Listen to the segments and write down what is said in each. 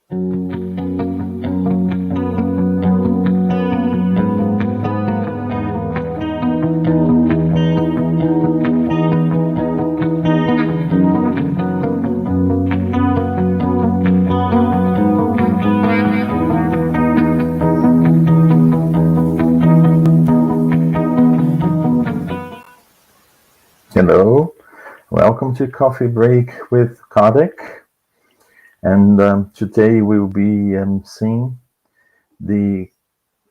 Hello, welcome to Coffee Break with Kardec. And today we'll be seeing the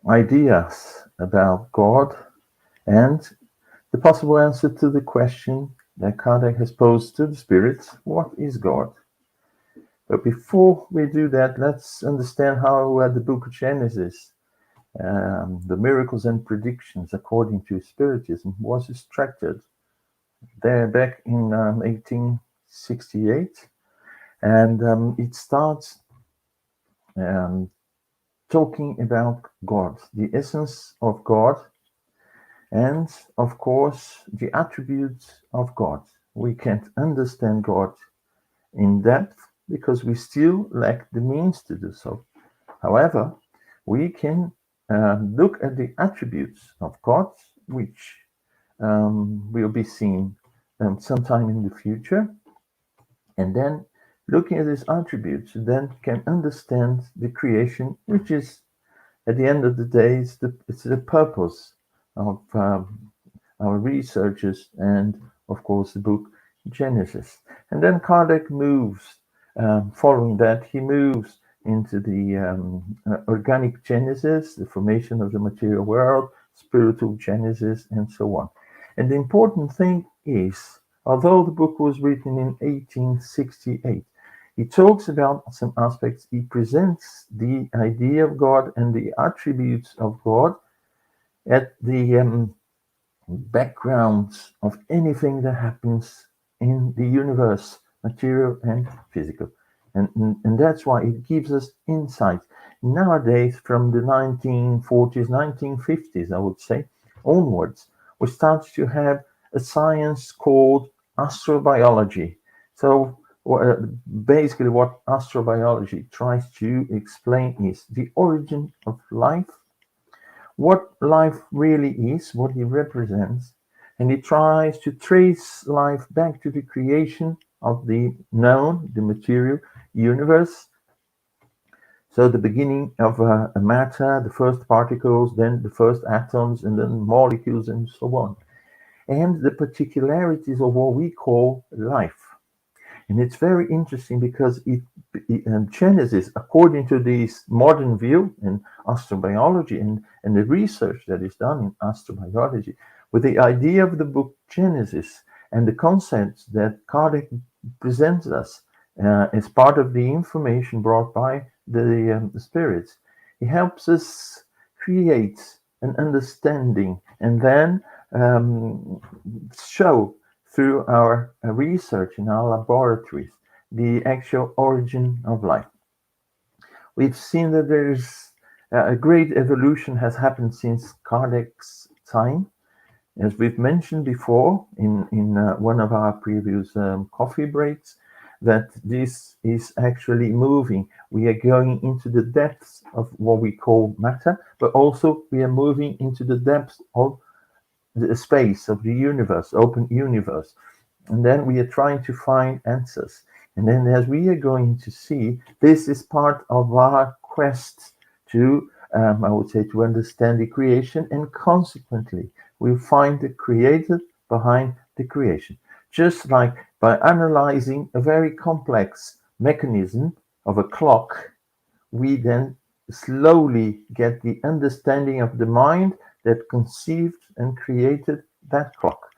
ideas about God and the possible answer to the question that Kardec has posed to the spirits: what is God? But before we do that, let's understand how the book of Genesis, the miracles and predictions according to Spiritism, was structured there back in 1868. And it starts talking about God, the essence of God, and of course the attributes of God. We can't understand God in depth because we still lack the means to do so. However, we can look at the attributes of God, which will be seen sometime in the future, and then looking at these attributes, then can understand the creation, which is, at the end of the day, it's the purpose of our researches and, of course, the book Genesis. And then Kardec moves, following that, he moves into the organic Genesis, the formation of the material world, spiritual Genesis, and so on. And the important thing is, although the book was written in 1868, he talks about some aspects. He presents the idea of God and the attributes of God at the background of anything that happens in the universe, material and physical. And that's why it gives us insight. Nowadays, from the 1940s, 1950s, I would say, onwards, we start to have a science called astrobiology. So basically what astrobiology tries to explain is the origin of life, what life really is, what it represents, and it tries to trace life back to the creation of the known, the material universe. So the beginning of a matter, the first particles, then the first atoms, and then molecules, and so on. And the particularities of what we call life. And it's very interesting because Genesis, according to this modern view in astrobiology and the research that is done in astrobiology, with the idea of the book Genesis and the concepts that Kardec presents us as part of the information brought by the spirits, he helps us create an understanding and then show through our research in our laboratories the actual origin of life. We've seen that there's a great evolution has happened since Kardec's time. As we've mentioned before in one of our previous coffee breaks, that this is actually moving. We are going into the depths of what we call matter, but also we are moving into the depths of the space of the universe, open universe. And then we are trying to find answers. And then as we are going to see, this is part of our quest to, I would say, to understand the creation, and consequently, we find the creator behind the creation. Just like by analyzing a very complex mechanism of a clock, we then slowly get the understanding of the mind that conceived and created that clock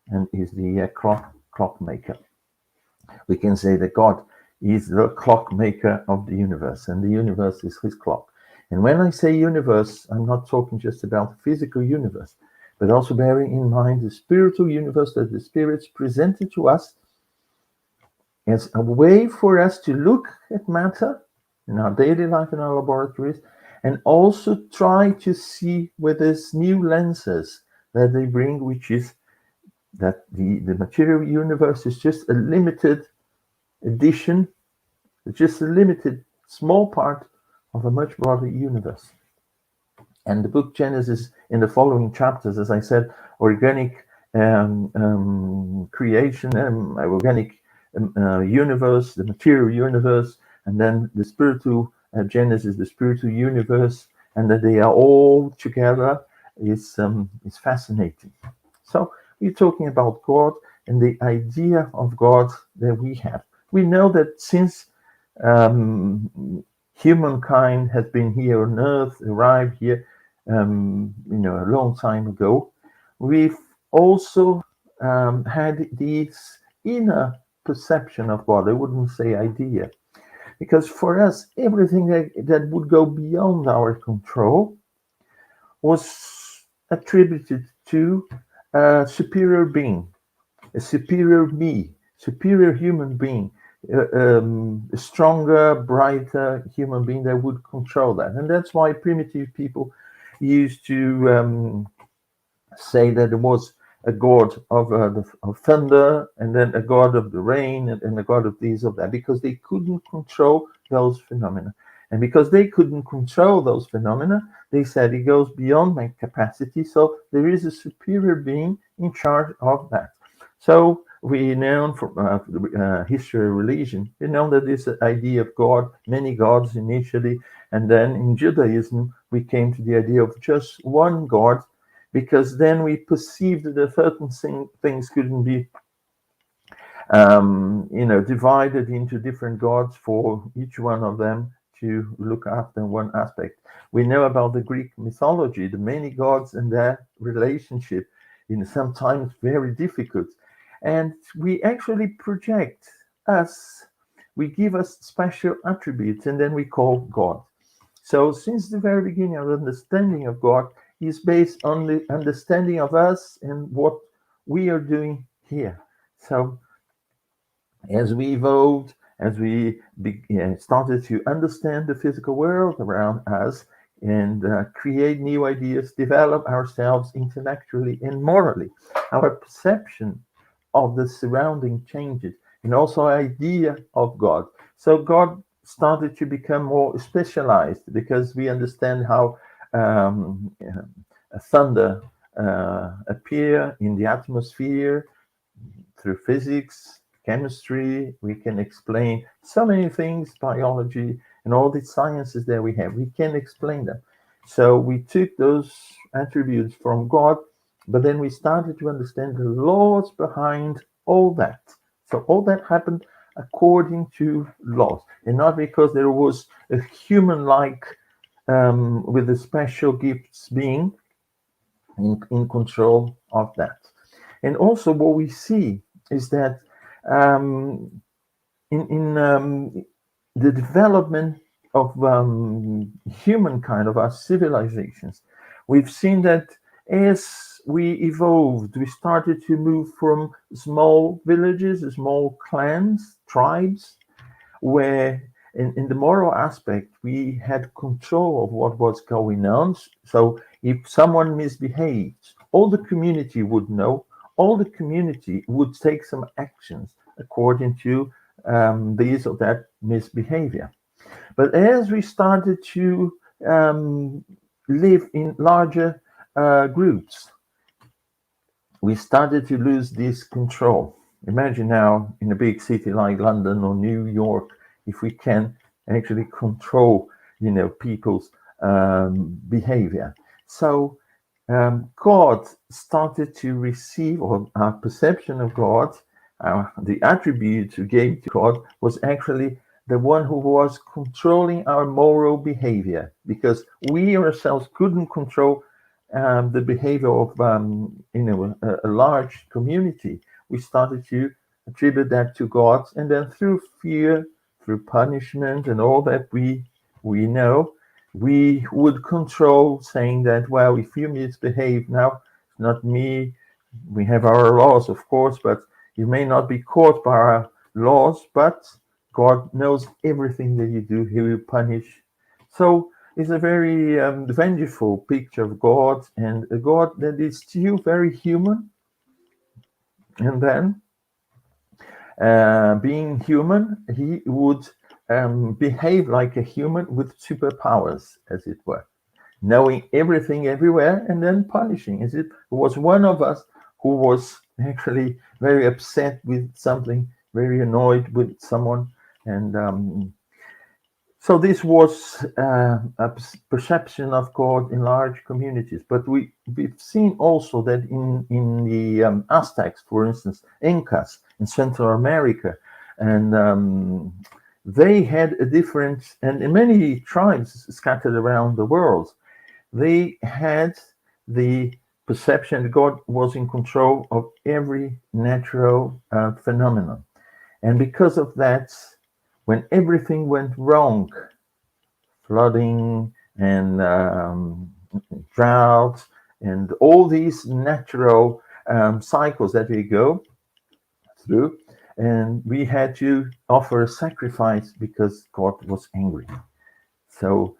and is the clock maker. We can say that God is the clock maker of the universe, and the universe is his clock. And when I say universe, I'm not talking just about the physical universe, but also bearing in mind the spiritual universe that the spirits presented to us as a way for us to look at matter in our daily life in our laboratories, and also try to see with these new lenses that they bring, which is that the material universe is just a limited edition, just a limited small part of a much broader universe. And the book Genesis, in the following chapters, as I said, organic creation, organic universe, the material universe, and then the spiritual Genesis, the spiritual universe, and that they are all together is fascinating. So we're talking about God and the idea of God that we have. We know that since humankind has been here on Earth, arrived here, a long time ago, we've also had this inner perception of God. I wouldn't say idea, because for us, everything that would go beyond our control was attributed to a superior being, a superior me, superior human being, a stronger, brighter human being that would control that. And that's why primitive people used to say that there was a god of thunder, and then a god of the rain, and a god of this, of that, because they couldn't control those phenomena. And because they couldn't control those phenomena, they said it goes beyond my capacity, so there is a superior being in charge of that. So we know from history of religion, we know that this idea of God, many gods initially, and then in Judaism, we came to the idea of just one God, because then we perceived that certain things couldn't be divided into different gods for each one of them to look after one aspect. We know about the Greek mythology, the many gods and their relationship, sometimes very difficult. And we actually project us, we give us special attributes, and then we call God. So since the very beginning, our understanding of God is based on the understanding of us and what we are doing here. So as we evolved, as we started to understand the physical world around us and create new ideas, develop ourselves intellectually and morally, our perception of the surrounding changes, and also idea of God. So God started to become more specialized, because we understand how thunder appear in the atmosphere through physics, chemistry. We can explain so many things, biology, and all the sciences that we have. We can explain them. So we took those attributes from God, but then we started to understand the laws behind all that. So all that happened according to laws, and not because there was a human-like with the special gifts being in control of that. And also what we see is that in the development of humankind, of our civilizations, we've seen that as we evolved, we started to move from small villages, small clans, tribes, where in the moral aspect, we had control of what was going on. So if someone misbehaved, all the community would know, all the community would take some actions according to this or that misbehavior. But as we started to live in larger groups, we started to lose this control. Imagine now in a big city like London or New York, if we can actually control, people's behavior. So God started to receive, or our perception of God, the attribute we gave to God was actually the one who was controlling our moral behavior, because we ourselves couldn't control the behavior of a large community. We started to attribute that to God, and then through fear, through punishment, and all that we know, we would control, saying that, well, if you misbehave now, it's not me. We have our laws, of course, but you may not be caught by our laws, but God knows everything that you do. He will punish. So it's a very vengeful picture of God, and a God that is still very human. And then, being human, he would behave like a human with superpowers, as it were, knowing everything everywhere and then punishing. As it was one of us who was actually very upset with something, very annoyed with someone, and so this was a perception of God in large communities. But we've seen also that in the Aztecs, for instance, Incas in Central America, and they had a different, and in many tribes scattered around the world, they had the perception that God was in control of every natural phenomenon. And because of that, when everything went wrong, flooding and drought and all these natural cycles that we go through, and we had to offer a sacrifice because God was angry. So,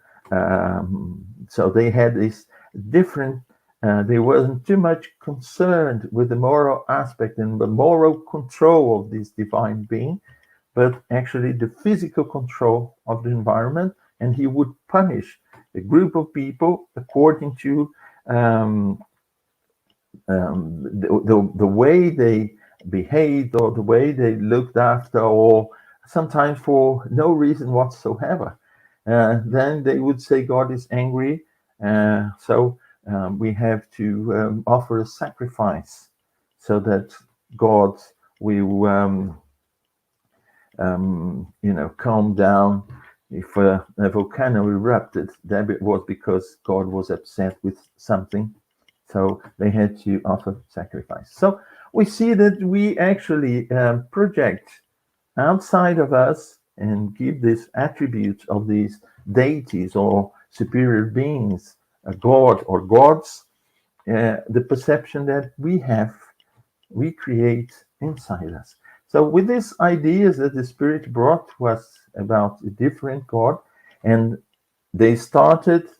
so they had this different. They wasn't too much concerned with the moral aspect and the moral control of this divine being, but actually the physical control of the environment, and he would punish a group of people according to the way they behaved or the way they looked after, or sometimes for no reason whatsoever. Then they would say God is angry, so we have to offer a sacrifice so that God will calm down. If a volcano erupted, that it was because God was upset with something. So they had to offer sacrifice. So we see that we actually project outside of us and give these attributes of these deities or superior beings, a god or gods, the perception that we create inside us. So with these ideas that the Spirit brought to us about a different God, and they started,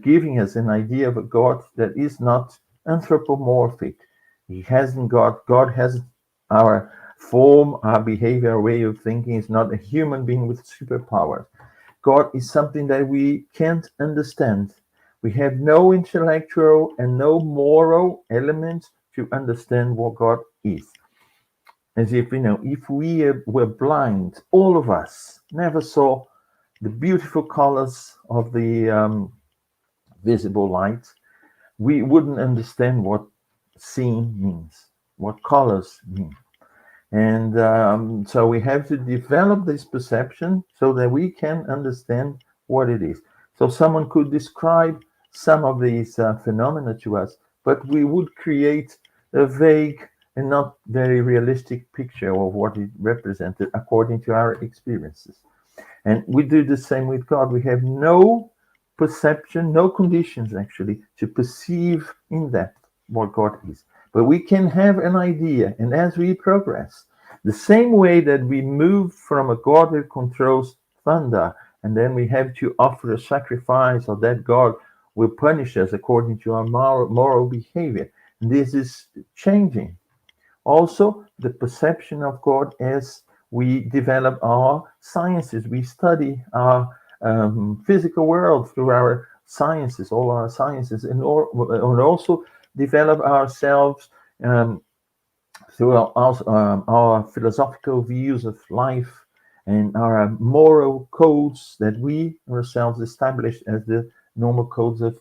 giving us an idea of a God that is not anthropomorphic. He hasn't got, God has our form, our behavior, our way of thinking. Is not a human being with superpowers. God is something that we can't understand. We have no intellectual and no moral elements to understand what God is. As if, if we were blind, all of us never saw the beautiful colors of the visible light, we wouldn't understand what seeing means, what colors mean. And so we have to develop this perception so that we can understand what it is. So someone could describe some of these phenomena to us, but we would create a vague and not very realistic picture of what it represented according to our experiences. And we do the same with God. We have no perception, no conditions actually to perceive in depth what God is. But we can have an idea, and as we progress, the same way that we move from a God that controls thunder, and then we have to offer a sacrifice, or that God will punish us according to our moral behavior. And this is changing. Also, the perception of God as we develop our sciences. We study our physical world through our sciences, all our sciences, and also develop ourselves through our philosophical views of life and our moral codes that we ourselves established as the normal codes of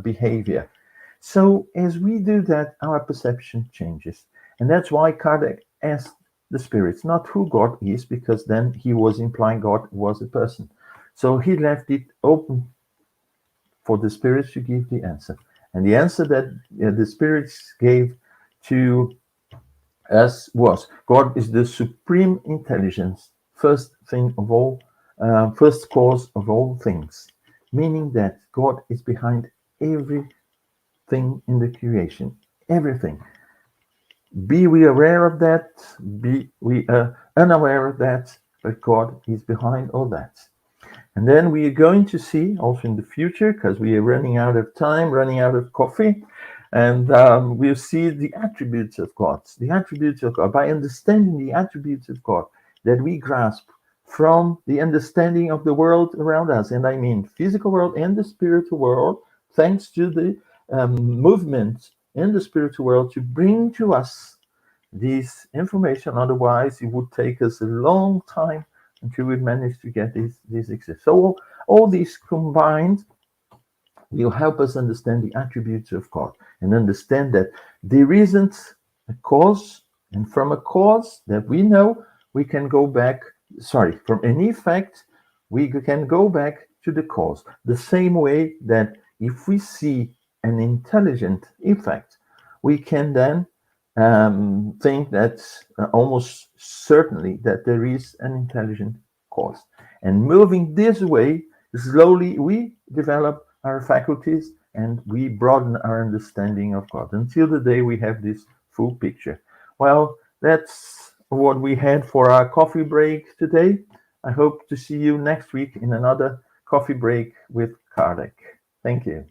behavior. So as we do that, our perception changes. And that's why Kardec asked the spirits not who God is, because then he was implying God was a person. So he left it open for the spirits to give the answer. And the answer that the spirits gave to us was God is the supreme intelligence, first thing of all, first cause of all things, meaning that God is behind everything in the creation, everything. Be we aware of that, be we unaware of that, but God is behind all that. And then we are going to see also in the future, because we are running out of time, running out of coffee, and we'll see the attributes of God. The attributes of God. By understanding the attributes of God, that we grasp from the understanding of the world around us, and I mean physical world and the spiritual world, thanks to the movement in the spiritual world to bring to us this information. Otherwise, it would take us a long time until we manage to get this exist. So all these combined will help us understand the attributes of God and understand that there isn't a cause, and from a cause that we know, we can go back, from an effect, we can go back to the cause. The same way that if we see an intelligent effect, we can then think that almost certainly that there is an intelligent cause. And moving this way, slowly we develop our faculties and we broaden our understanding of God until the day we have this full picture. Well, that's what we had for our coffee break today. I hope to see you next week in another coffee break with Kardec. Thank you.